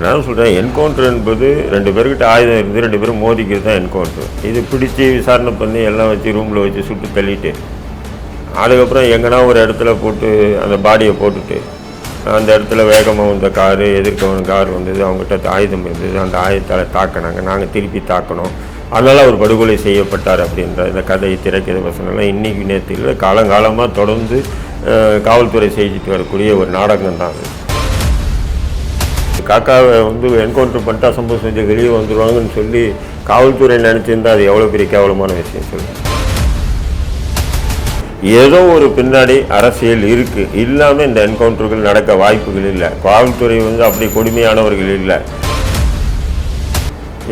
நான் சொல்கிறேன், என்கவுண்டர் என்பது 2 பேர்கிட்ட ஆயுதம் இருந்து 2 பேரும் மோதிக்கிறது தான் என்கவுண்டர். இது பிடிச்சி விசாரணை பண்ணி எல்லாம் வச்சு ரூமில் வச்சு சுட்டு தள்ளிட்டு அதுக்கப்புறம் எங்கன்னா ஒரு இடத்துல போட்டு அந்த பாடியை போட்டுட்டு அந்த இடத்துல வேகமாக வந்த காரு எதிர்க்க கார் வந்தது, அவங்ககிட்ட ஆயுதம் இருந்தது, அந்த ஆயுதத்தால் தாக்கினாங்க, நாங்கள் திருப்பி தாக்கணும், அதனால் அவர் படுகொலை செய்யப்பட்டார் அப்படின்ற இந்த கதை திரைக்கதை வசனம்லாம் இன்றைக்கி நேற்று இல்லை, காலங்காலமாக தொடர்ந்து காவல்துறை செஞ்சுட்டு வரக்கூடிய ஒரு நாடகம் தான் அது. காக்காவை என்கவுண்டர் பண்ணிட்டு அசம்பவம் செஞ்சு வெளியே வந்துடுவாங்கன்னு சொல்லி காவல்துறை நினச்சிருந்தா அது எவ்வளோ பெரிய கேவலமான விஷயம் சொல்லுங்கள். ஏதோ ஒரு பின்னாடி அரசியல் இருக்குது, இல்லாமல் இந்த என்கவுண்டர்கள் நடக்க வாய்ப்புகள் இல்லை. காவல்துறை அப்படி கொடுமையானவர்கள் இல்லை.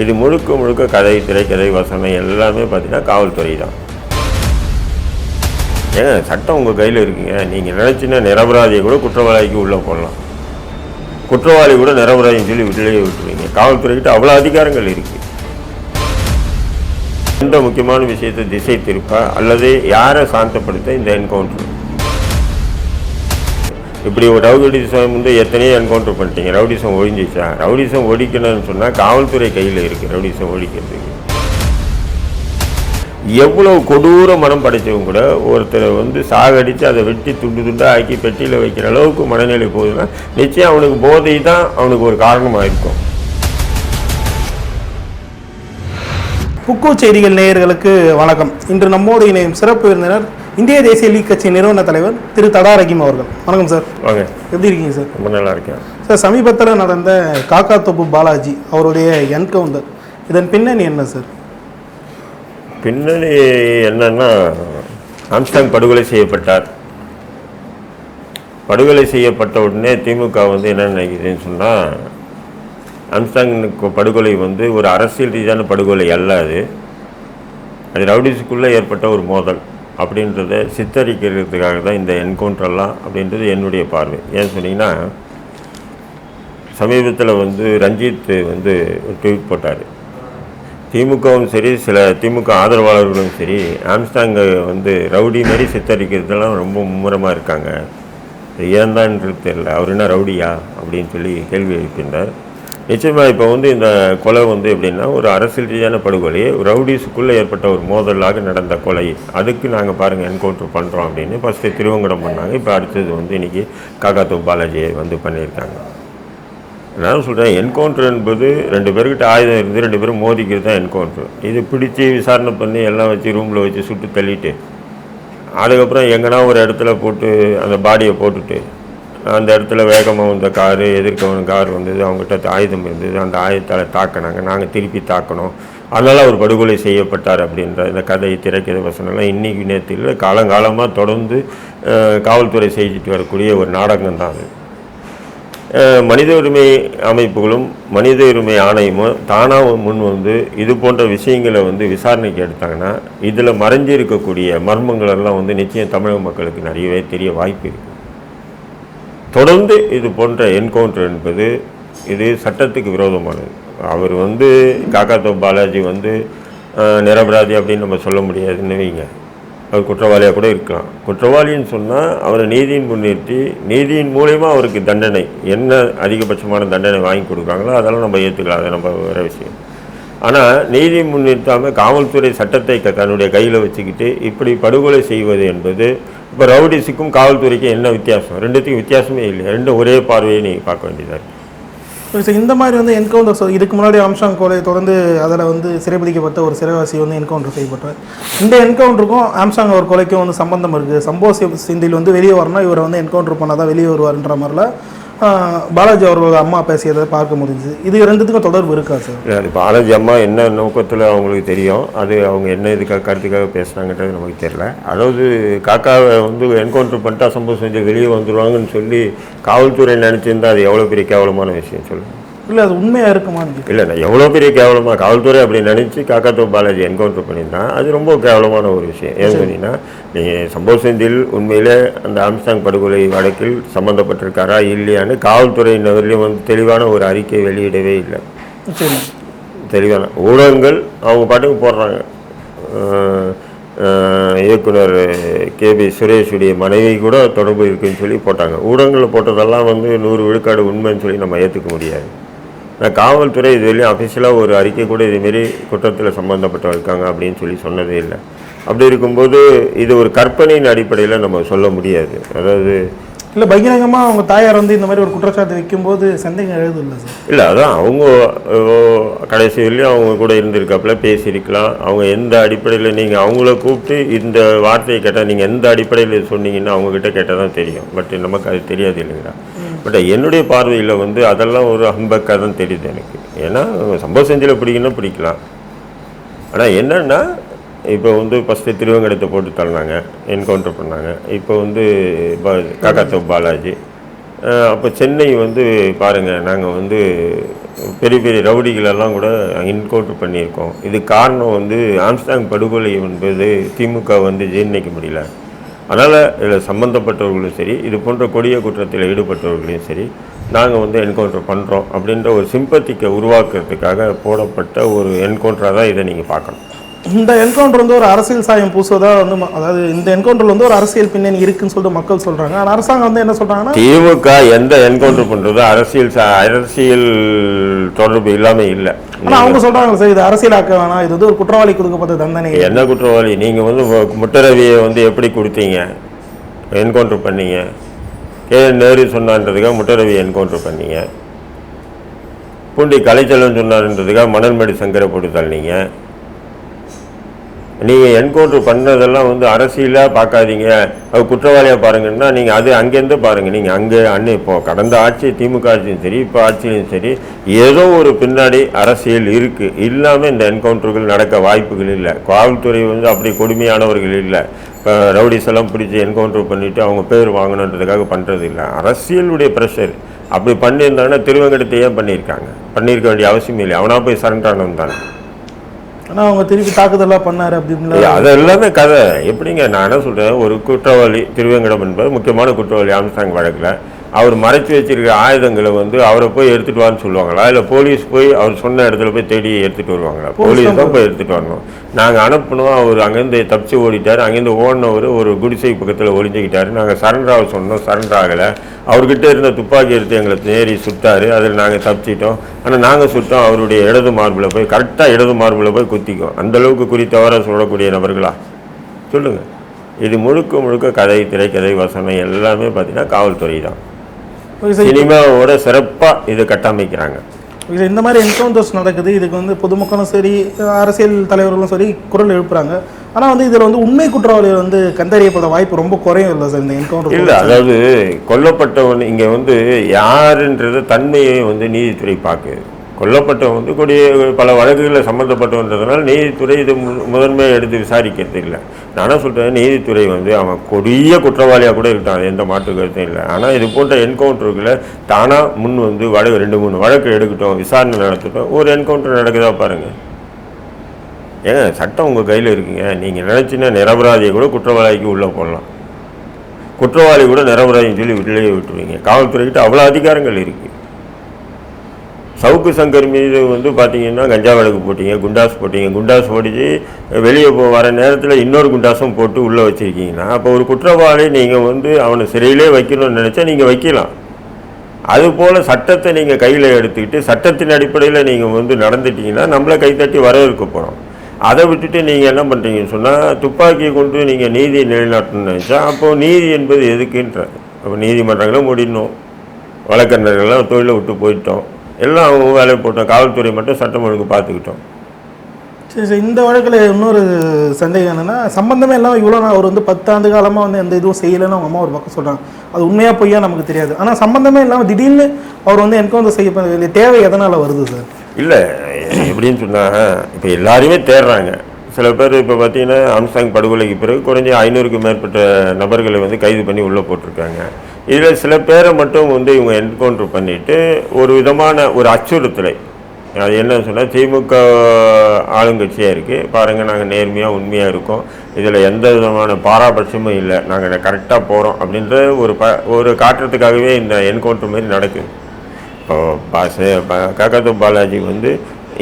இது முழுக்க முழுக்க கதை திரைக்கதை வசனம் எல்லாமே பார்த்தீங்கன்னா காவல்துறை தான். ஏங்க சட்டம் உங்கள் கையில் இருக்குங்க, நீங்கள் நினச்சின்னா நிரபராதியை கூட குற்றவாளிக்கு உள்ளே போடலாம், குற்றவாளி கூட நிரபராதின்னு சொல்லி விட்டுலேயே விட்டுருவீங்க. காவல்துறைக்கிட்ட அவ்வளோ அதிகாரங்கள் இருக்குது. எந்த முக்கியமான விஷயத்தை திசை திருப்ப அல்லது யாரை சாந்தப்படுத்த இந்த என்கவுண்டர். இப்படி ஒரு ரவுடிசம் எத்தனையோ என்கவுண்டர் பண்ணிட்டீங்க, ரவுடிசம் ஒழிஞ்சிச்சா? ரவுடிசம் ஒழிக்கணும்னு சொன்னால் காவல்துறை கையில் இருக்குது ரவுடிசம் ஒழிக்கிறதுக்கு. எவ்வளோ கொடூர மனம் படைத்தவங்க கூட ஒருத்தரை சாகடித்து அதை வெட்டி துண்டு துண்டாக ஆக்கி பெட்டியில் வைக்கிற அளவுக்கு மனநிலை போகுதுன்னா நிச்சயம் அவனுக்கு போதை தான் அவனுக்கு ஒரு காரணமாக இருக்கும். புக்கு செய்திகள் நேயர்களுக்கு வணக்கம். இன்று நம்மோடு இணையும் சிறப்பு விருந்தினர் இந்திய தேசிய லீக் கட்சி நிறுவன தலைவர் திரு தடா ரஹீம் அவர்கள். வணக்கம் சார். வாங்க. எப்படி இருக்கீங்க சார்? ரொம்ப நல்லா இருக்கேன் சார். சமீபத்தில் நடந்த காக்காத்தோப்பு பாலாஜி அவருடைய என்கவுண்டர், இதன் பின்னணி என்ன சார்? பின்னணி என்னன்னா, ஆம்ஸ்டாங் படுகொலை செய்யப்பட்டார். படுகொலை செய்யப்பட்ட உடனே திமுக என்ன நினைக்குதுன்னு சொன்னால், ஆம்ஸ்டாங் படுகொலை ஒரு அரசியல் ரீதியான படுகொலை அல்ல, அது ரவுடிஸுக்குள்ளே ஏற்பட்ட ஒரு மோதல் அப்படின்றத சித்தரிக்கிறதுக்காக தான் இந்த என்கவுண்டர்லாம் அப்படின்றது என்னுடைய பார்வை. ஏன்னு சொன்னீங்கன்னா, சமீபத்தில் ரஞ்சித் ஒரு ட்வீட் போட்டார். திமுகவும் சரி சில திமுக ஆதரவாளர்களும் சரி ஆம்ஸ்டாங்கை ரவுடி மாதிரி சித்தரிக்கிறதுலாம் ரொம்ப மும்முரமாக இருக்காங்க. ஏன் தான்ன்றது தெரியல, அவர் என்ன ரவுடியா அப்படின்னு சொல்லி கேள்வி எழுப்பினார். நிச்சயமாக இப்போ இந்த கொலை எப்படின்னா ஒரு அரசியல் ரீதியான படுகொலை, ரவுடிஸுக்குள்ளே ஏற்பட்ட ஒரு மோதலாக நடந்த கொலை. அதுக்கு நாங்கள் பாருங்கள் என்கவுண்டர் பண்ணுறோம் அப்படின்னு ஃபஸ்ட்டு திருவங்கடம் பண்ணாங்க. இப்போ அடுத்தது இன்றைக்கி காக்காத்தோப்பு பாலாஜியை பண்ணியிருக்காங்க. நான் சொல்கிறேன், என்கவுண்டர் என்பது 2 பேர்கிட்ட ஆயுதம் இருந்து 2 பேரும் மோதிக்கிறது தான் என்கவுண்டர். இது பிடிச்சி விசாரணை பண்ணி எல்லாம் வச்சு ரூமில் வச்சு சுட்டு தள்ளிட்டு அதுக்கப்புறம் எங்கன்னா ஒரு இடத்துல போட்டு அந்த பாடியை போட்டுட்டு அந்த இடத்துல வேகமாக வந்த காரு எதிர்க்க கார் வந்தது, அவங்ககிட்ட ஆயுதம் இருந்தது, அந்த ஆயுதத்தால் தாக்கினாங்க, நாங்கள் திருப்பி தாக்கணும், அதனால் அவர் படுகொலை செய்யப்பட்டார் அப்படின்ற இந்த கதை திரைக்கதை வசனம்லாம் இன்றைக்கி நேற்று இல்லை, காலங்காலமாக தொடர்ந்து காவல்துறை செஞ்சுட்டு வரக்கூடிய ஒரு நாடகம் தான் அது. மனித உரிமை அமைப்புகளும் மனித உரிமை ஆணையமும் தானாக முன் இது போன்ற விஷயங்களை விசாரணைக்கு எடுத்தாங்கன்னா இதில் மறைஞ்சிருக்கக்கூடிய மர்மங்களெல்லாம் நிச்சயம் தமிழக மக்களுக்கு நிறையவே தெரிய வாய்ப்பு இருக்குது. தொடர்ந்து இது போன்ற என்கவுண்டர் என்பது இது சட்டத்துக்கு விரோதமானது. அவர் காக்காத்தோப்பு பாலாஜி நிரபராதி அப்படின்னு நம்ம சொல்ல முடியாதுன்னு வைங்க. அவர் குற்றவாளியாக கூட இருக்கலாம். குற்றவாளின்னு சொன்னால் அவரை நீதியின் முன்னிறுத்தி நீதியின் மூலயமா அவருக்கு தண்டனை என்ன அதிகபட்சமான தண்டனை வாங்கி கொடுக்குறாங்களோ அதெல்லாம் நம்ம ஏற்றுக்கலாம், அது நம்ம வேறு விஷயம். ஆனால் நீதியை முன்னிறுத்தாமல் காவல்துறை சட்டத்தை தன்னுடைய கையில் வச்சுக்கிட்டு இப்படி படுகொலை செய்வது என்பது இப்போ ரவுடிஸுக்கும் காவல்துறைக்கும் என்ன வித்தியாசம்? ரெண்டுத்துக்கும் வித்தியாசமே இல்லை, ரெண்டும் ஒரே பார்வையை நீங்கள் பார்க்க வேண்டியதாக இருக்குது. இந்த மாதிரி என்கவுண்டர் இதுக்கு முன்னாடி ஆம்ஸ்டாங் கொலை தொடர்ந்து அதில் சிறைபிடிக்கப்பட்ட ஒரு சிறைவாசி என்கவுண்டர் செய்யப்பட்டார். இந்த என்கவுண்டருக்கும் ஆம்ஸ்டாங் அவர் கொலைக்கும் சம்பந்தம் இருக்குது. சம்பவ சிந்தில் வெளியே வரணும், இவரை என்கவுண்டர் பண்ணால் தான் வெளியே வருவார்ன்ற மாதிரிலாம் பாலாஜி அவர்களோட அம்மா பேசியதை பார்க்க முடிஞ்சுது. இது ரெண்டுத்துக்கும் தொடர்பு இருக்கா சார்? அது பாலாஜி அம்மா என்ன நோக்கத்தில் அவங்களுக்கு தெரியும், அது அவங்க என்ன இதுக்காக கருத்துக்காக பேசுனாங்கன்றது நமக்கு தெரியல. அதாவது காக்காவை என்கவுண்டர் பண்ணிட்டு அசம்பவம் செஞ்சு வெளியே வந்துடுவாங்கன்னு சொல்லி காவல்துறை நினச்சிருந்தா அது எவ்வளோ பெரிய கேவலமான விஷயம் சொல்லுங்கள். இல்லை அது உண்மையாக இருக்குமான்னு இல்லை, நான் எவ்வளோ பெரிய கேவலமாக காவல்துறை அப்படி நினச்சி காக்காத்தோப்பு பாலாஜி என்கவுண்டர் பண்ணியிருந்தான், அது ரொம்ப கேவலமான ஒரு விஷயம். ஏன்னு சொன்னீங்கன்னா, நீங்கள் சம்பவ செந்தில் உண்மையிலே அந்த ஆம்ஸ்டாங் படுகொலை வழக்கில் சம்மந்தப்பட்டிருக்காரா இல்லையான்னு காவல்துறையினவர்களையும் தெளிவான ஒரு அறிக்கை வெளியிடவே இல்லை. தெளிவான ஊடகங்கள் அவங்க பாட்டுக்கு போடுறாங்க. இயக்குனர் கேபி சுரேஷுடைய மனைவி கூட தொடர்பு இருக்குதுன்னு சொல்லி போட்டாங்க. ஊடகங்களில் போட்டதெல்லாம் 100 விழுக்காடு உண்மைன்னு சொல்லி நம்ம ஏற்றுக்க முடியாது. காவல்துறை இதுவரையும் அஃபிஷியலாக ஒரு அறிக்கை கூட இதுமாரி குற்றத்தில் சம்மந்தப்பட்டு இருக்காங்க அப்படின்னு சொல்லி சொன்னதே இல்லை. அப்படி இருக்கும்போது இது ஒரு கற்பனையின் அடிப்படையில் நம்ம சொல்ல முடியாது. அதாவது இல்லை பகிரங்கமாக அவங்க தாயார் வந்து இந்த மாதிரி ஒரு குற்றச்சாட்டு வைக்கும்போது சந்தேகம் எழுது இல்லை சார். இல்லை அதான் அவங்க கடைசி வரையும் அவங்க கூட இருந்திருக்காப்புல பேசியிருக்கலாம். அவங்க எந்த அடிப்படையில் நீங்கள் அவங்கள கூப்பிட்டு இந்த வார்த்தையை கேட்டால் நீங்கள் எந்த அடிப்படையில் சொன்னீங்கன்னா அவங்கக்கிட்ட கேட்டால் தான் தெரியும். பட் நமக்கு அது தெரியாது இல்லைங்களா. பட் என்னுடைய பார்வையில் வந்து அதெல்லாம் ஒரு ஹம்பக்காக தான் தெரியுது எனக்கு. ஏன்னா சம்பவ செஞ்சில் பிடிக்கணும்னா பிடிக்கலாம். ஆனால் என்னென்னா இப்போ வந்து ஃபஸ்ட்டு திருவங்கடத்தை போட்டு தள்ளினாங்க, என்கவுண்டர் பண்ணாங்க. இப்போ வந்து காக்காத்தோ பாலாஜி. அப்போ சென்னை வந்து பாருங்கள், நாங்கள் வந்து பெரிய பெரிய ரவுடிகளெல்லாம் கூட என்கவுண்டர் பண்ணியிருக்கோம். இது காரணம் வந்து ஆம்ஸ்டாங் படுகொலை என்பது திமுக வந்து ஜீர்ணிக்க முடியல. அதனால் இதில் சம்மந்தப்பட்டவர்களும் சரி, இது போன்ற கொடிய குற்றத்தில் ஈடுபட்டவர்களையும் சரி நாங்கள் வந்து என்கவுண்டர் பண்ணுறோம் அப்படின்ற ஒரு சிம்பத்திக்கை உருவாக்குறதுக்காக போடப்பட்ட ஒரு என்கவுண்டராக தான் இதை நீங்கள் பார்க்கணும். இந்த என்கவுண்டர் வந்து ஒரு அரசியல் சாயம் பூசுவதாக வந்து அதாவது இந்த என்கவுண்டரில் வந்து ஒரு அரசியல் பின்னணி இருக்குன்னு சொல்லிட்டு மக்கள் சொல்கிறாங்க. ஆனால் அரசாங்கம் வந்து என்ன சொல்கிறாங்கன்னா திமுக எந்த என்கவுண்டர் பண்ணுறதோ அரசியல் தொடர்பு இல்லாமல் இல்லை. ஆனால் அவங்க சொல்கிறாங்க சார் இது அரசியலாக்க வேணாம், இது வந்து ஒரு குற்றவாளி கொடுக்கப்பட்ட தண்டனை. என்ன குற்றவாளி? நீங்கள் வந்து முட்டரவியை வந்து எப்படி கொடுத்தீங்க, என்கவுண்டர் பண்ணீங்க? நேரு சொன்னான்றதுக்காக முட்டரவி என்கவுண்டர் பண்ணீங்க. பூண்டி கலைச்செல்வன் சொன்னார்ன்றதுக்காக மணல்மேடு சங்கரை போட்டு தள்ளினீங்க. நீங்கள் என்கவுண்டர் பண்ணதெல்லாம் வந்து அரசியலாக பார்க்காதீங்க, அது குற்றவாளியாக பாருங்கன்னா நீங்கள் அது அங்கேருந்து பாருங்கள். நீங்கள் அங்கே இப்போது கடந்த ஆட்சி திமுக ஆட்சியும் சரி, இப்போ ஆட்சியும் சரி, ஏதோ ஒரு பின்னாடி அரசியல் இருக்குது. இல்லாமல் இந்த என்கவுண்டர்கள் நடக்க வாய்ப்புகள் இல்லை. காவல்துறை வந்து அப்படி கொடுமையானவர்கள் இல்லை. இப்போ ரவுடிஸ் எல்லாம் பிடிச்சி என்கவுண்டர் பண்ணிவிட்டு அவங்க பேர் வாங்கணுன்றதுக்காக பண்ணுறது இல்லை. அரசியலுடைய ப்ரெஷர். அப்படி பண்ணியிருந்தாங்கன்னா திருவங்கடத்தை ஏன் பண்ணியிருக்க வேண்டிய அவசியம் இல்லை. அவனாக போய் சரண்டானவன் தானே. ஆனால் அவங்க திருப்பி தாக்குதலாக பண்ணார் அப்படின்னு அது எல்லாமே கதை. எப்படிங்க, நான் என்ன சொல்கிறேன், ஒரு குற்றவாளி திருவேங்கடம் என்பது முக்கியமான குற்றவாளி ஆம்ஸ்டாங் வழக்கில் அவர் மறைச்சி வச்சிருக்கிற ஆயுதங்களை வந்து அவரை போய் எடுத்துகிட்டு வான்னு சொல்லுவாங்களா, இல்லை போலீஸ் போய் அவர் சொன்ன இடத்துல போய் தேடி எடுத்துகிட்டு வருவாங்களா? போலீஸ் தான் போய் எடுத்துகிட்டு வரணும். நாங்கள் அனுப்பணும். அவர் அங்கேருந்து தப்பிச்சு ஓடிட்டார். அங்கேருந்து ஓடினவர் ஒரு குடிசை பக்கத்தில் ஒளிஞ்சிக்கிட்டார். நாங்கள் சரண்டராக சொன்னோம், சரண்டர் ஆகலை. அவர்கிட்ட இருந்த துப்பாக்கி எடுத்து எங்களை நேரி சுட்டார். அதில் நாங்கள் தப்பிச்சிட்டோம். ஆனால் நாங்கள் சுட்டோம் அவருடைய இடது மார்பில் போய், கரெக்டாக இடது மார்பில் போய் குத்திக்கும். அந்தளவுக்கு குறித்தவரை சொல்லக்கூடிய நபர்களா சொல்லுங்கள். இது முழுக்க கதை, திரைக்கதை, வசனம் எல்லாமே பார்த்தீங்கன்னா காவல்துறை தான். சினிமாவோட சிறப்பாக இதை கட்டமைக்கிறாங்க. இது இந்த மாதிரி என்கவுண்டர்ஸ் நடக்குது. இதுக்கு வந்து பொதுமக்களும் சரி, அரசியல் தலைவர்களும் சரி குரல் எழுப்புறாங்க. ஆனால் வந்து இதில் வந்து உண்மை குற்றவாளி வந்து கண்டறியப்பட வாய்ப்பு ரொம்ப குறையும் இல்லை சார் இந்த என்கவுண்டர்? இல்லை, அதாவது கொல்லப்பட்டவன் இங்கே வந்து யாருன்றது தன்மையை வந்து நீதித்துறை பார்க்குது. கொல்லப்பட்டவன் வந்து பல வழக்குகளில் சம்மந்தப்பட்டவன்றதுனால நீதித்துறை இது முதன்மையாக எடுத்து விசாரிக்கிறது இல்லை. நானும் சொல்கிறேன், நீதித்துறை வந்து அவன் கொடிய குற்றவாளியாக கூட இருக்கான், எந்த மாற்று கருத்தும் இல்லை. ஆனால் இது போன்ற என்கவுண்டர்களை தானாக முன் வந்து 2-3 வழக்கு எடுக்கட்டும், விசாரணை நடத்தட்டும். ஒரு என்கவுண்டர் நடக்குதா பாருங்கள். ஏங்க, சட்டம் உங்கள் கையில் இருக்குங்க. நீங்கள் நினச்சின்னா நிரபராதியை கூட குற்றவாளிக்கு உள்ளே போடலாம். குற்றவாளி கூட நிரபராதின்னு சொல்லி வெளியே விட்டுருவீங்க. காவல்துறைக்கிட்ட அவ்வளோ அதிகாரங்கள் இருக்குது. சவுக்கு சங்கர் மீது வந்து பார்த்தீங்கன்னா கஞ்சா வழக்கு போட்டீங்க, குண்டாஸ் போட்டிச்சு வெளியே வர நேரத்தில் இன்னொரு குண்டாஸும் போட்டு உள்ளே வச்சுருக்கீங்கன்னா, அப்போ ஒரு குற்றவாளி நீங்கள் வந்து அவனை சிறையிலே வைக்கணும்னு நினச்சா நீங்கள் வைக்கலாம். அதுபோல் சட்டத்தை நீங்கள் கையில் எடுத்துக்கிட்டு சட்டத்தின் அடிப்படையில் நீங்கள் வந்து நடந்துட்டீங்கன்னா நம்மளை கைத்தட்டி வரவேற்க போகிறோம். அதை விட்டுட்டு நீங்கள் என்ன பண்ணுறீங்கன்னு சொன்னால், துப்பாக்கியை கொண்டு நீங்கள் நீதியை நிலைநாட்டணும்னு நினச்சா அப்போது நீதி என்பது எதுக்குன்ற? அப்போ நீதிமன்றங்களும் முடியணும், வழக்கறிஞர்கள்லாம் தொழிலை விட்டு போயிட்டோம், எல்லாம் அவங்க வேலையை போட்டோம், காவல்துறை மட்டும் சட்டம் ஒழுங்கு பார்த்துக்கிட்டோம். சரி சார், இந்த வழக்கில் இன்னொரு சந்தேகம் என்னென்னா, சம்மந்தமே இல்லாமல் இவ்வளோ நான் அவர் வந்து 10 ஆண்டு காலமாக வந்து எந்த இதுவும் செய்யலைன்னு அவங்க அம்மா ஒரு பக்கம் சொல்கிறாங்க. அது உண்மையாக பொய்யா நமக்கு தெரியாது. ஆனால் சம்மந்தமே இல்லாமல் திடீர்னு அவர் வந்து என்கவுண்டர் செய்ய வேண்டிய தேவை எதனால் வருது சார்? இல்லை, எப்படின்னு சொன்னால், இப்போ எல்லாருமே தேடுறாங்க. சில பேர் இப்போ பார்த்தீங்கன்னா ஆம்ஸ்டாங் படுகொலைக்கு பிறகு குறைஞ்ச 500க்கும் மேற்பட்ட நபர்களை வந்து கைது பண்ணி உள்ளே போட்டிருக்காங்க. இதில் சில பேரை மட்டும் வந்து இவங்க என்கவுண்டர் பண்ணிவிட்டு ஒரு விதமான ஒரு அச்சுறுத்தலை, அது என்னன்னு சொன்னால், திமுக ஆளுங்கட்சியாக இருக்குது பாருங்கள், நாங்கள் நேர்மையாக உண்மையாக இருக்கோம், இதில் எந்த விதமான பாராபட்சமும் இல்லை, நாங்கள் கரெக்டாக போகிறோம் அப்படின்ற ஒரு காட்டுறதுக்காகவே இந்த என்கவுண்டர் மாதிரி நடக்குது. இப்போ காக்காத்தோ பாலாஜி வந்து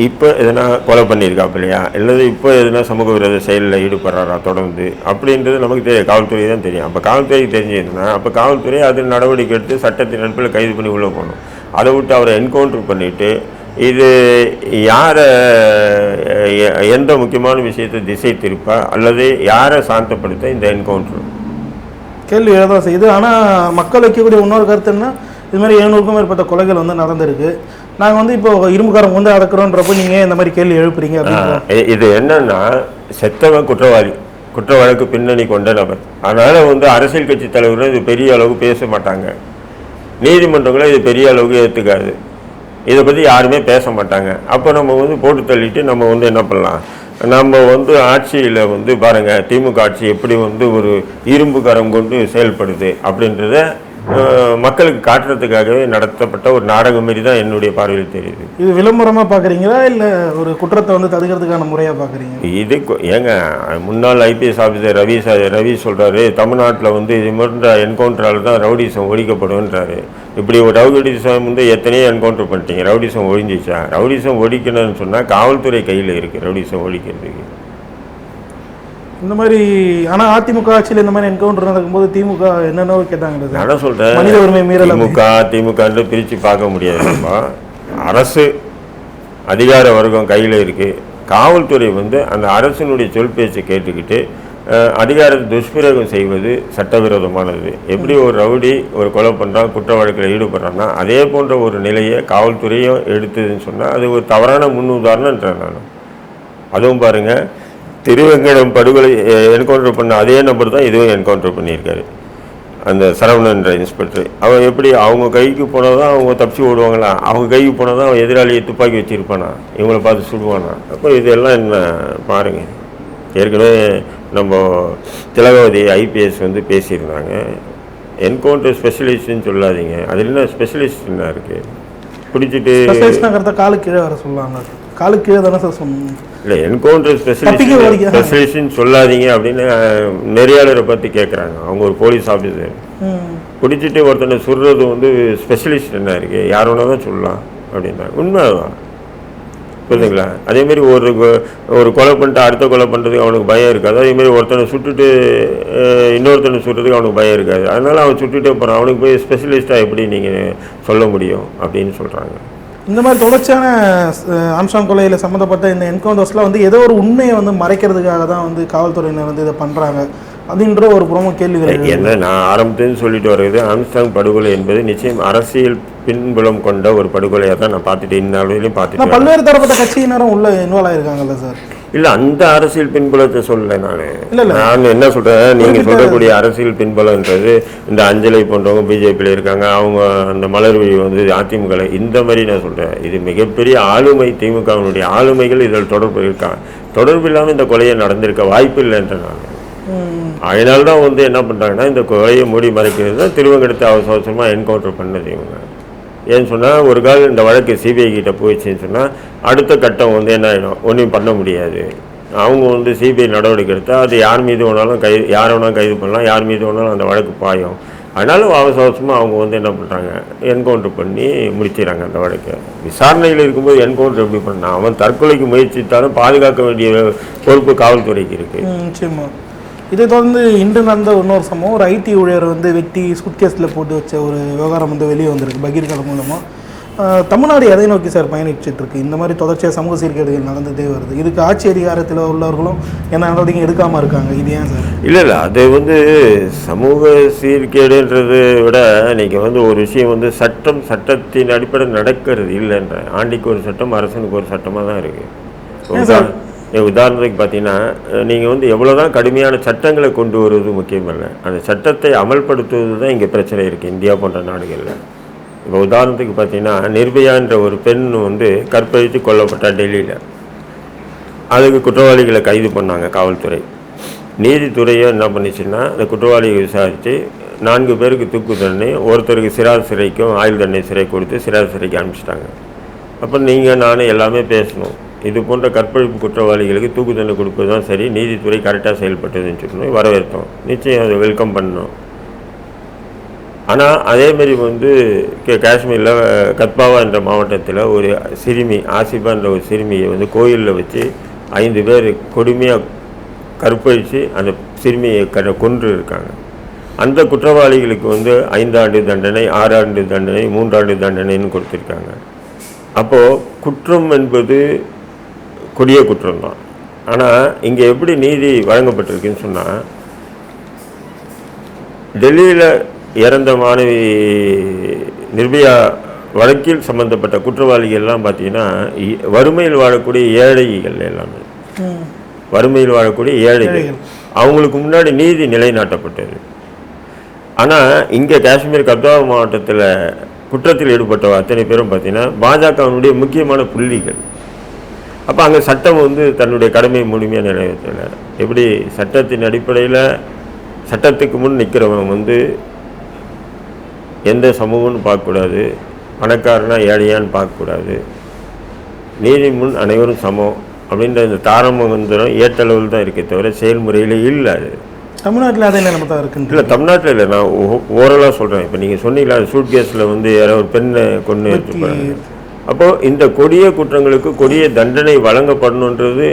இப்போ எதனா கொலை பண்ணியிருக்காப்பு இல்லையா, இல்லது இப்போ எதுனா சமூக விரோத செயலில் ஈடுபடுறாரா தொடர்ந்து அப்படின்றது நமக்கு தெரியும், காவல்துறை தான் தெரியும். அப்போ காவல்துறைக்கு தெரிஞ்சதுன்னா அப்போ காவல்துறை அது நடவடிக்கை எடுத்து சட்டத்தின் நட்பில் கைது பண்ணி உள்ளே போகணும். அதை விட்டு அவரை என்கவுண்டர் பண்ணிவிட்டு இது யாரை எந்த முக்கியமான விஷயத்தை திசை திருப்பா அல்லது யாரை சாந்தப்படுத்த இந்த என்கவுண்டர்? கேள்வி தான் செய்யுது. ஆனால் மக்கள் வைக்கக்கூடிய இன்னொரு கருத்துன்னா, இது மாதிரி 700க்கும் மேற்பட்ட கொலைகள் வந்து நடந்திருக்கு. நாங்கள் வந்து இப்போ இரும்புக்காரங்க வந்து அடக்கிறோன்றப்போ நீங்கள் இந்த மாதிரி கேள்வி எழுப்புறீங்க அப்படின்னு. இது என்னன்னா, செத்தவன் குற்றவாளி, குற்ற வழக்கு பின்னணி கொண்ட நபர். அதனால் வந்து அரசியல் கட்சி தலைவர்கள் இது பெரிய அளவுக்கு பேச மாட்டாங்க, நீதிமன்றங்களும் இது பெரிய அளவுக்கு ஏற்றுக்காது, இதை பற்றி யாருமே பேச மாட்டாங்க. அப்போ நம்ம வந்து போட்டு தள்ளிட்டு நம்ம வந்து என்ன பண்ணலாம், நம்ம வந்து ஆட்சியில் வந்து பாருங்கள் திமுக ஆட்சி எப்படி வந்து ஒரு இரும்பு கரம் கொண்டு செயல்படுது அப்படின்றத மக்களுக்கு காட்டுறதுக்காகவே நடத்தப்பட்ட ஒரு நாடகம் மாரி தான் என்னுடைய பார்வையில் தெரியுது. இது விளம்பரமாக பார்க்குறீங்களா இல்லை ஒரு குற்றத்தை வந்து தடுக்கிறதுக்கான முறையாக பார்க்குறீங்க? இது ஏங்க, முன்னாள் ஐபிஎஸ் ஆஃபீஸர் ரவி சொல்கிறாரு, தமிழ்நாட்டில் வந்து இது மாதிரி என்கவுண்டரால் தான் ரவுடிசம் ஒழிக்கப்படுன்றாரு. இப்படி ஒரு ரவுடிசம் வந்து எத்தனையோ என்கவுண்டர் பண்ணிட்டீங்க, ரவுடிசம் ஒழிஞ்சிச்சா? ரவுடிசம் ஒழிக்கணும்னு சொன்னால் காவல்துறை கையில் இருக்குது ரவுடிசம் ஒழிக்கிறதுக்கு. இந்த மாதிரி ஆனால் அதிமுக ஆட்சியில் இந்த மாதிரி என்கவுண்டர் நடக்கும்போது திமுக என்னென்ன கேட்டாங்க. நான் சொல்கிறேன், மனித உரிமை மீறல் திமுக பிரித்து பார்க்க முடியாது. அரசு அதிகார வர்க்கம் கையில் இருக்குது. காவல்துறை வந்து அந்த அரசினுடைய சொல் பேச்சை கேட்டுக்கிட்டு அதிகாரத்தை துஷ்பிரயோகம் செய்வது சட்டவிரோதமானது. எப்படி ஒரு ரவுடி ஒரு கொலை பண்ணுறான், குற்ற வழக்கில் ஈடுபடுறான்னா அதே போன்ற ஒரு நிலையை காவல்துறையும் எடுத்ததுன்னு சொன்னால் அது ஒரு தவறான முன்னுதாரணன்றேன் நான். அதுவும் பாருங்கள், திருவேங்கடம் படுகொலை என்கவுண்டர் பண்ண அதே நபர் தான் இதுவும் என்கவுண்டர் பண்ணியிருக்காரு, அந்த சரவணன்ற இன்ஸ்பெக்டர். அவன் எப்படி அவங்க கைக்கு போனால் தான் அவங்க தப்பிச்சு ஓடுவாங்களா? அவங்க கைக்கு போனால் தான் அவன் எதிராளியை துப்பாக்கி வச்சுருப்பானா, இவங்களை பார்த்து சுடுவானா? அப்போ இதெல்லாம் என்ன பாருங்கள். ஏற்கனவே நம்ம திலகவதி ஐபிஎஸ் வந்து பேசியிருந்தாங்க, என்கவுண்டர் ஸ்பெஷலிஸ்ட்னு சொல்லாதீங்க, அதில் என்ன ஸ்பெஷலிஸ்ட் என்ன இருக்குது? பிடிச்சிட்டு காலு கீழே வர சொல்லுவாங்க, காலு கீழே தானே சார் சொன்னோம். இல்லை, என்கவுண்டர் ஸ்பெஷலிஸ்ட்னு சொல்லாதீங்க அப்படின்னு நெறியாளரை பற்றி கேட்குறாங்க. அவங்க ஒரு போலீஸ் ஆஃபீஸர். பிடிச்சிட்டு ஒருத்தனை சொல்கிறது வந்து ஸ்பெஷலிஸ்ட் என்ன இருக்குது, யார் வேணா தான் சொல்லலாம் அப்படின்னா உண்மைதான், புரியுதுங்களா? அதேமாரி ஒரு கொலை பண்ணிட்டு அடுத்த கொலை பண்ணுறதுக்கு அவனுக்கு பயம் இருக்காது. அதேமாரி ஒருத்தனை சுட்டுட்டு இன்னொருத்தனை சுட்டுறதுக்கு அவனுக்கு பயம் இருக்காது. அதனால் அவன் சுட்டுட்டே போகிறான், அவனுக்கு போய் ஸ்பெஷலிஸ்ட்டாக எப்படி நீங்கள் சொல்ல முடியும் அப்படின்னு சொல்கிறாங்க. இந்த மாதிரி தொடர்ச்சியான ஆம்ஸ்ட்ராங் கொலையில் சம்மந்தப்பட்ட இந்த என்கவுண்டர்ஸ்லாம் வந்து ஏதோ ஒரு உண்மையை வந்து மறைக்கிறதுக்காக தான் வந்து காவல்துறையினர் வந்து இதை பண்ணுறாங்க அப்படின்ற ஒரு புறம கேள்விகள் என்ன. நான் ஆரம்பத்துன்னு சொல்லிட்டு வருது, ஆம்ஸ்ட்ராங் படுகொலை என்பது நிச்சயம் அரசியல் பின்புலம் கொண்ட ஒரு படுகொலையாக தான் நான் பார்த்துட்டு இந்நாளையும் பார்த்துட்டு. பல்வேறு தரப்பட்ட கட்சியினரும் உள்ள இன்வால்வ் ஆகிருக்காங்கல்ல சார்? இல்லை, அந்த அரசியல் பின்புலத்தை சொல்லலை நான் என்ன சொல்கிறேன், நீங்கள் சொல்லக்கூடிய அரசியல் பின்புலன்றது இந்த அஞ்சலி போன்றவங்க பிஜேபியில் இருக்காங்க, அவங்க அந்த மலர்விழி வந்து அதிமுக, இந்த மாதிரி நான் சொல்கிறேன். இது மிகப்பெரிய ஆளுமை, திமுகவினுடைய ஆளுமைகள் இதில் தொடர்பு இல்லாமல் இந்த கொலையை நடந்திருக்க வாய்ப்பு இல்லைன்ற நான். அதனால்தான் வந்து என்ன பண்ணுறாங்கன்னா, இந்த கொலையை மூடி மறைக்கிறது தான் திருவங்கடத்தை அவசரமாக என்கவுண்டர் பண்ணது இவங்க. ஏன்னு சொன்னால், ஒரு கால் இந்த வழக்கு சிபிஐ கிட்ட போயிடுச்சுன்னு சொன்னால் அடுத்த கட்டம் வந்து என்ன ஆகிடும், ஒன்றும் பண்ண முடியாது. அவங்க வந்து சிபிஐ நடவடிக்கை எடுத்தால் அது யார் மீது வேணாலும் யாரை வேணாலும் கைது பண்ணலாம், யார் மீது வேணாலும் அந்த வழக்கு பாயும். அதனால அவசரமாக அவங்க வந்து என்ன பண்ணுறாங்க, என்கவுண்டர் பண்ணி முடிச்சிடறாங்க அந்த வழக்கை. விசாரணையில் இருக்கும்போது என்கவுண்டர் எப்படி பண்ணால், அவன் தற்கொலைக்கு முயற்சித்தாலும் பாதுகாக்க வேண்டிய பொறுப்பு காவல்துறைக்கு இருக்குது. நிச்சயமாக. இதை தொடர்ந்து இன்று நடந்த இன்னொரு சம்பவம், ஒரு ஐடி ஊழியர் வந்து வெட்டி சூட்கேஸில் போட்டு வச்ச ஒரு விவகாரம் வந்து வெளியே வந்திருக்கு பகீர்கலை மூலமாக. தமிழ்நாடு எதை நோக்கி சார் பயணிச்சுட்டு இருக்கு? இந்த மாதிரி தொடர்ச்சியாக சமூக சீர்கேடுகள் நடந்துகிட்டே வருது. இதுக்கு ஆட்சி அதிகாரத்தில் உள்ளவர்களும் என்ன நடவடிக்கை எடுக்காமல் இருக்காங்க, இது ஏன் சார்? இல்லை, அது வந்து சமூக சீர்கேடுன்றதை விட நீங்கள் வந்து ஒரு விஷயம் வந்து சட்டத்தின் அடிப்படையில் நடக்கிறது இல்லைன்ற. ஆண்டிக்கு ஒரு சட்டம், அரசனுக்கு ஒரு சட்டமாக தான் இருக்குது. உதாரணத்துக்கு பார்த்தீங்கன்னா, நீங்கள் வந்து எவ்வளோ தான் கடுமையான சட்டங்களை கொண்டு வருவது முக்கியமில்லை, அந்த சட்டத்தை அமல்படுத்துவது தான் இங்கே பிரச்சனை இருக்குது இந்தியா போன்ற நாடுகளில். இப்போ உதாரணத்துக்கு பார்த்தீங்கன்னா, நிர்பயான்ற ஒரு பெண் வந்து கற்பழித்து கொல்லப்பட்டா டெல்லியில். அதுக்கு குற்றவாளிகளை கைது பண்ணாங்க காவல்துறை. நீதித்துறையை என்ன பண்ணிச்சுன்னா, அந்த குற்றவாளியை விசாரித்து 4 பேருக்கு தூக்கு தண்டனை, ஒருத்தருக்கு சிறார் சிறைக்கும் ஆயுள் தண்டனை சிறை கொடுத்து சிறார் சிறைக்கு அனுப்பிச்சிட்டாங்க. அப்போ நீங்கள் நானும் எல்லாமே பேசணும், இது போன்ற கற்பழிப்பு குற்றவாளிகளுக்கு தூக்கு தண்டனை கொடுப்பது தான் சரி, நீதித்துறை கரெக்டாக செயல்பட்டதுன்னு சொல்லணும், வரவேற்றோம், நிச்சயம் அதை வெல்கம் பண்ணணும். ஆனால் அதேமாரி வந்து காஷ்மீரில் கத்பாவா என்ற மாவட்டத்தில் ஒரு சிறுமி ஆசிபா என்ற ஒரு சிறுமியை வந்து கோயிலில் வச்சு 5 பேர் கொடுமையாக கற்பழித்து அந்த சிறுமியை கொன்று இருக்காங்க. அந்த குற்றவாளிகளுக்கு வந்து 5 ஆண்டு தண்டனை, 6 ஆண்டு தண்டனை, 3 ஆண்டு தண்டனைன்னு கொடுத்துருக்காங்க. அப்போது குற்றம் என்பது கொடிய குற்றம்தான். ஆனால் இங்கே எப்படி நீதி வழங்கப்பட்டிருக்குன்னு சொன்னால், டெல்லியில் இறந்த மாணவி நிர்பயா வழக்கில் சம்பந்தப்பட்ட குற்றவாளிகள்லாம் பார்த்தீங்கன்னா வறுமையில் வாழக்கூடிய ஏழைகள் எல்லாமே, வறுமையில் வாழக்கூடிய ஏழைகள், அவங்களுக்கு முன்னாடி நீதி நிலைநாட்டப்பட்டது. ஆனால் இங்கே காஷ்மீர் கத்வால் மாவட்டத்தில் குற்றத்தில் ஈடுபட்ட அத்தனை பேரும் பார்த்தீங்கன்னா பாஜகவினுடைய முக்கியமான புள்ளிகள். அப்போ அங்கே சட்டம் வந்து தன்னுடைய கடமையை முழுமையாக நிறைவேற்றலை. எப்படி சட்டத்தின் அடிப்படையில் சட்டத்துக்கு முன் நிற்கிறவன் வந்து எந்த சமூகம்னு பார்க்கக்கூடாது, பணக்காரனா ஏழையான்னு பார்க்கக்கூடாது, நீதி முன் அனைவரும் சமம் அப்படின்ற இந்த தாரமந்திரம் ஏற்றளவில் தான் இருக்கே தவிர செயல்முறையில் இல்லை. அது தமிழ்நாட்டில் அதே நிலைமை தான் இருக்குன்னு இல்லை, தமிழ்நாட்டில் இல்லை, நான் ஓரலாக சொல்கிறேன். இப்போ நீங்கள் சொன்னீங்களா சூட் கேஸில் வந்து யாரோ ஒரு பெண்ணை கொண்டு எடுத்துப்பாங்க. அப்போது இந்த கொடிய குற்றங்களுக்கு கொடிய தண்டனை வழங்கப்படணுன்றது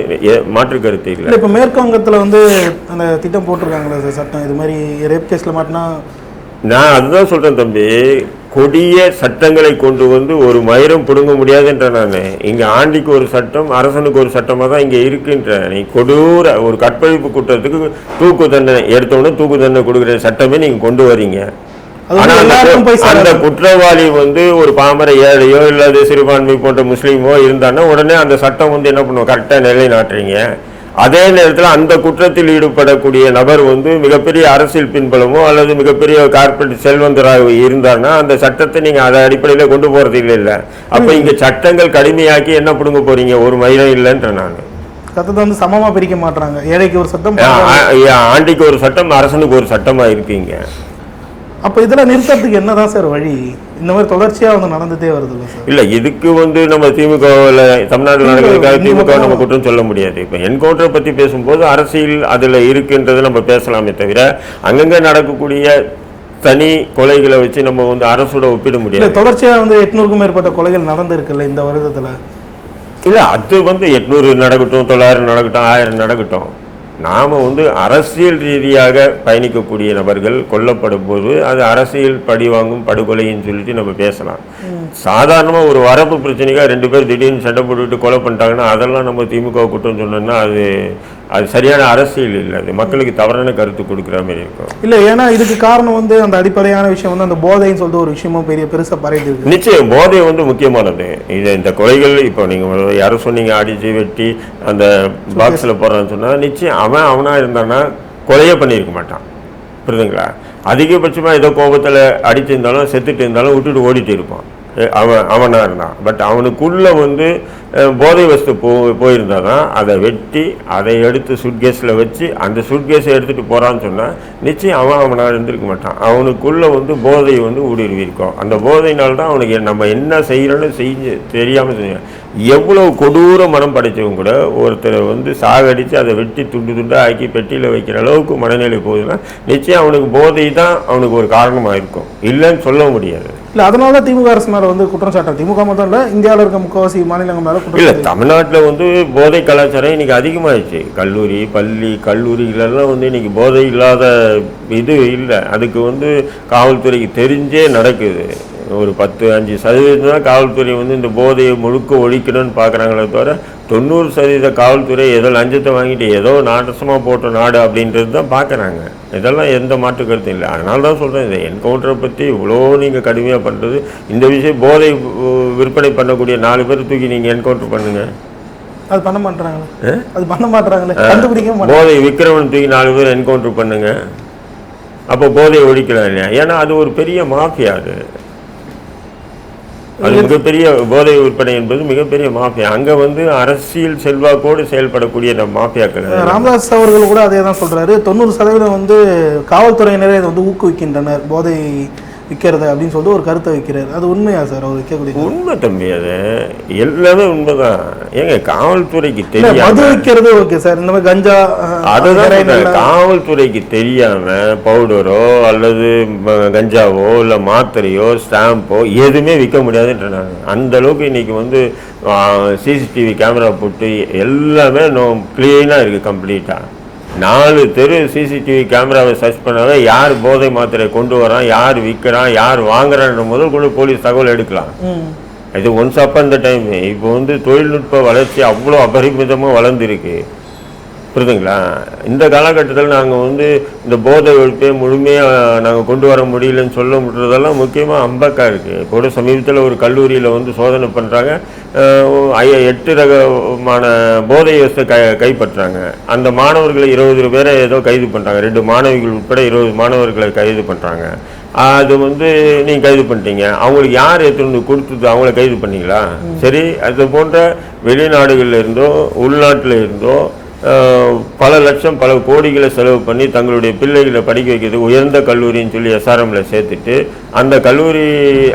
மாற்று கருத்து இல்லை. இப்போ மேற்குவங்கத்தில் வந்து அந்த திட்டம் போட்டிருக்காங்களா சார் சட்டம், இது மாதிரி ரேப் கேஸில் மாட்டினா? நான் அதுதான் சொல்கிறேன் தம்பி, கொடிய சட்டங்களை கொண்டு வந்து ஒரு மயிரம் பிடுங்க முடியாதுன்ற. நான் இங்கே ஆண்டிக்கு ஒரு சட்டம், அரசனுக்கு ஒரு சட்டமாக தான் இங்கே இருக்குன்ற. நீ கொடூர ஒரு கற்பழிப்பு குற்றத்துக்கு தூக்கு தண்டனை எடுத்தோடனே தூக்கு தண்டனை கொடுக்குற சட்டமே நீங்கள் கொண்டு வரீங்க. அந்த குற்றவாளி வந்து ஒரு பாமர ஏழையோ இல்லாத சிறுபான்மை போன்ற முஸ்லீமோ இருந்தான்னா உடனே அந்த சட்டம் வந்து என்ன பண்ணுவோம், கரெக்டாக நிலைநாட்டுறீங்க. அதே நேரத்தில் அந்த குற்றத்தில் ஈடுபடக்கூடிய நபர் வந்து மிகப்பெரிய அரசியல் பின்பலமோ அல்லது மிகப்பெரிய கார்பரேட் செல்வந்தராக இருந்தார்னா அந்த சட்டத்தை நீங்கள் அதை அடிப்படையில் கொண்டு போகிறது இல்லை. அப்போ இங்கே சட்டங்கள் கடுமையாக்கி என்ன பிடுங்க போறீங்க, ஒரு மயிரம் இல்லைன்ற. நான் சட்டத்தை வந்து சமமாக பிரிக்க மாட்டாங்க. ஏழைக்கு ஒரு சட்டம், ஆண்டிக்கு ஒரு சட்டம், அரசனுக்கு ஒரு சட்டமாக இருக்கீங்க. அப்போ இதெல்லாம் நிறுத்தத்துக்கு என்னதான் சார் வழி? இந்த மாதிரி தொடர்ச்சியாக வந்து நடந்துகிட்டே வருது இல்லை சார்? இல்லை, இதுக்கு வந்து நம்ம திமுகவில் தமிழ்நாட்டில் நடக்கிறதுக்காக திமுக நம்ம குற்றம் சொல்ல முடியாது. இப்போ என்கவுண்டரை பற்றி பேசும்போது அரசியல் அதில் இருக்குன்றதை நம்ம பேசலாமே தவிர அங்கங்கே நடக்கக்கூடிய தனி கொலைகளை வச்சு நம்ம வந்து அரசோட ஒப்பிட முடியாது. தொடர்ச்சியாக வந்து 800க்கும் மேற்பட்ட கொலைகள் நடந்திருக்குல்ல இந்த வருடத்தில்? இல்லை, அது வந்து 800 நடக்கட்டும், 900 நடக்கட்டும், 1000 நடக்கட்டும், நாம் வந்து அரசியல் ரீதியாக பயணிக்கக்கூடிய நபர்கள் கொல்லப்படும் போது அது அரசியல் பழி வாங்கும் படுகொலைன்னு சொல்லிட்டு நம்ம பேசலாம். சாதாரணமாக ஒரு வரப்பு பிரச்சனைக்காக 2 பேர் திடீர்னு சண்டை போட்டுவிட்டு கொலை பண்ணிட்டாங்கன்னா அதெல்லாம் நம்ம திமுக குற்றம் சொன்னோம்னா அது சரியான அரசியல் இல்லை, அது மக்களுக்கு தவறான கருத்து கொடுக்குற மாதிரி இருக்கும். இல்லை, ஏன்னா இதுக்கு காரணம் வந்து அந்த அடிப்படையான விஷயம் வந்து அந்த போதைன்னு சொல்லிட்டு ஒரு விஷயமும் பெருசாக பரவிட்டு இருக்கு. நிச்சயம் போதை வந்து முக்கியமானது. இந்த கொலைகள் இப்போ நீங்கள் யாரும் சொன்னீங்க அடித்து வெட்டி அந்த பாக்ஸில் போடுறான்னு சொன்னால் நிச்சயம் அவனாக இருந்தான்னா கொலையே பண்ணியிருக்க மாட்டான், புரியுதுங்களா? அதிகபட்சமாக ஏதோ கோபத்தில் அடிச்சிருந்தாலும் செத்துட்டு இருந்தாலும் விட்டுட்டு ஓடிட்டு இருப்பான் அவனாக இருந்தான். பட் அவனுக்குள்ளே வந்து போதை வஸ்து போயிருந்தால் தான் அதை வெட்டி அதை எடுத்து சூட்கேஸில் வச்சு அந்த சூட்கேஸை எடுத்துகிட்டு போகிறான்னு சொன்னால் நிச்சயம் அவனாக இருந்திருக்க மாட்டான். அவனுக்குள்ளே வந்து போதை வந்து ஊடுருவிருக்கும். அந்த போதையினால்தான் அவனுக்கு நம்ம என்ன செய்கிறோன்னு தெரியாமல் செய்யணும். எவ்வளோ கொடூர மனம் படைத்தவங்க கூட ஒருத்தரை வந்து சாகடித்து அதை வெட்டி துண்டு துண்டாக ஆக்கி பெட்டியில் வைக்கிற அளவுக்கு மனநிலை போகுதுன்னா நிச்சயம் அவனுக்கு போதை தான் அவனுக்கு ஒரு காரணமாக இருக்கும், இல்லைன்னு சொல்ல முடியாது. இல்லை, அதனால தான் திமுக அரசு மேலே வந்து குற்றம் சாட்டம். திமுக மட்டும் இல்லை, இந்தியாவில் இருக்க முக்கால்வாசி மாநிலங்கள் மேலே குற்றம். இல்லை, தமிழ்நாட்டில் வந்து போதை கலாச்சாரம் இன்றைக்கி அதிகமாகிடுச்சு. கல்லூரி பள்ளி கல்லூரிகளெல்லாம் வந்து இன்றைக்கி போதை இல்லாத இது இல்லை. அதுக்கு வந்து காவல்துறைக்கு தெரிஞ்சே நடக்குது. ஒரு 10-5% தான் காவல்துறை வந்து இந்த போதையை முழுக்க ஒழிக்கணும்னு பார்க்குறாங்களே தவிர 90% காவல்துறை ஏதோ லஞ்சத்தை வாங்கிட்டு ஏதோ நாட்டசமாக போட்ட நாடு அப்படின்றது தான் பார்க்குறாங்க. இதெல்லாம் எந்த மாற்று கருத்தும் இல்லை. அதனால தான் சொல்கிறேன், இந்த என்கவுண்டரை பற்றி இவ்வளோ நீங்கள் கடுமையாக பண்ணுறது. இந்த விஷயம் போதை விற்பனை பண்ணக்கூடிய 4 பேர் தூக்கி நீங்கள் என்கவுண்டர் பண்ணுங்கள், அது பண்ண மாட்டாங்களே. அது பண்ண மாட்டாங்களே, கண்டுபிடிக்க. போதை விற்கிறவன் தூக்கி 4 பேர் என்கவுண்டர் பண்ணுங்க, அப்போ போதையை ஒழிக்கலாம் இல்லையா? ஏன்னா அது ஒரு பெரிய மாஃபியா. அது மிகப்பெரிய போதை விற்பனை என்பது மிகப்பெரிய மாஃபியா. அங்கே வந்து அரசியல் செல்வாக்கோடு செயல்படக்கூடிய இந்த மாஃபியாக்கள். ராமதாஸ் அவர்கள் கூட அதே தான் சொல்கிறாரு. 90% வந்து காவல்துறையினரே இதை வந்து ஊக்குவிக்கின்றனர் போதை விற்கிறது அப்படின்னு சொல்லிட்டு ஒரு கருத்தை வைக்கிறார். அது உண்மையா சார்? அவர் விற்கக்கூடிய உண்மை தம்பி, அது எல்லாமே உண்மைதான். ஏங்க காவல்துறைக்கு தெரியாது மது விற்கிறது ஓகே சார், இந்த மாதிரி கஞ்சா அதுதான் காவல்துறைக்கு தெரியாம பவுடரோ அல்லது கஞ்சாவோ இல்லை மாத்திரையோ ஸ்டாம்போ எதுவுமே விற்க முடியாதுன்றாங்க. அந்த அளவுக்கு இன்னைக்கு வந்து சிசிடிவி கேமரா போட்டு எல்லாமே கிளீனாக இருக்குது கம்ப்ளீட்டாக. 4 தெரு சிசிடிவி கேமராவை சர்ச் பண்ணாவே யார் போதை மாத்திரை கொண்டு வரான், யார் விற்கிறான், யார் வாங்குறான்ற முதல் கூட போலீஸ் தகவல் எடுக்கலாம். இது ஒன்ஸ் அப்போ அந்த டைம். இப்போ வந்து தொழில்நுட்ப வளர்ச்சி அவ்வளோ அபரிமிதமாக வளர்ந்துருக்கு, புரியுதுங்களா? இந்த காலகட்டத்தில் நாங்கள் வந்து இந்த போதை ஒழிப்பை முழுமையாக நாங்கள் கொண்டு வர முடியலன்னு சொல்ல முடியறதெல்லாம் முக்கியமாக அம்பக்கா இருக்குது. இப்போ கூட சமீபத்தில் ஒரு கல்லூரியில் வந்து சோதனை பண்ணுறாங்க, 8 ரகமான போதை வஸ்தை கைப்பற்றாங்க. அந்த மாணவர்களை 20 பேரை ஏதோ கைது பண்ணுறாங்க, 2 மாணவிகள் உட்பட 20 மாணவர்களை கைது பண்ணுறாங்க. அது வந்து நீங்கள் கைது பண்ணிட்டீங்க, அவங்களுக்கு யார் எடுத்துருந்து கொடுத்தது, அவங்கள கைது பண்ணீங்களா? சரி, அது போன்ற வெளிநாடுகளில் இருந்தோ உள்நாட்டில் இருந்தோ பல லட்சம் பல கோடிகளை செலவு பண்ணி தங்களுடைய பிள்ளைகளை படிக்க வைக்கிறது உயர்ந்த கல்லூரின்னு சொல்லி எஸ்ஆர்எம்மில் சேர்த்துட்டு அந்த கல்லூரி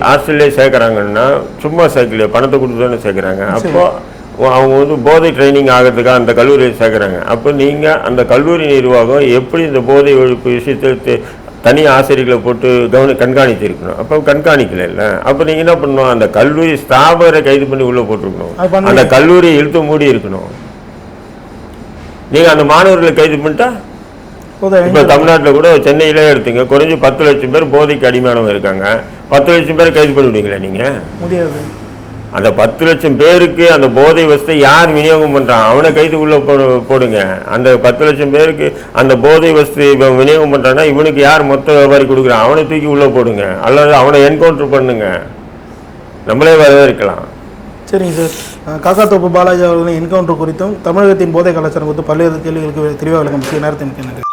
ஹாஸ்டல்லே சேர்க்குறாங்கன்னா சும்மா சேர்க்கலையே, பணத்தை கொடுத்து தானே சேர்க்குறாங்க. அப்போது அவங்க வந்து போதை ட்ரைனிங் ஆகிறதுக்காக அந்த கல்லூரியில் சேர்க்குறாங்க. அப்போ நீங்கள் அந்த கல்லூரி நிர்வாகம் எப்படி இந்த போதை ஒழிப்பு விஷயத்தை தனி ஆசிரியர்களை போட்டு கண்காணித்து இருக்கணும்? அப்போ கண்காணிக்கல இல்லை. அப்போ நீங்கள் என்ன பண்ணணும், அந்த கல்லூரி ஸ்தாபகரை கைது பண்ணி உள்ளே போட்டிருக்கணும், அந்த கல்லூரியை இழுத்து மூடி இருக்கணும். நீங்கள் அந்த மாணவர்களை கைது பண்ணிட்டா, இப்போ தமிழ்நாட்டில் கூட சென்னையிலே எடுத்துங்க, குறைஞ்சி 10 லட்சம் பேர் போதைக்கு அடிமையானவங்க இருக்காங்க. 10 லட்சம் பேரை கைது பண்ணிவிடுவீங்களா நீங்கள்? முடியாது. அந்த 10 லட்சம் பேருக்கு அந்த போதை வசதி யார் விநியோகம் பண்ணுறான் அவனை கைது உள்ளே போடுங்க. அந்த 10 லட்சம் பேருக்கு அந்த போதை வசதி விநியோகம் பண்ணுறான்னா இவனுக்கு யார் மொத்த வியாபாரி கொடுக்குறான் அவனை தூக்கி உள்ளே போடுங்க, அல்லது அவனை என்கவுண்டர் பண்ணுங்க, நம்மளே வரவேற்கலாம். சரிங்க சார். காக்காத்தோப்பு பாலாஜி அவர்களின் என்கவுண்டர் குறித்தும் தமிழகத்தின் போதை கலாச்சாரம் குறித்து பல்வேறு கேள்விகளுக்கு தெளிவாக விளக்கம் நேரத்திற்கு நன்றி.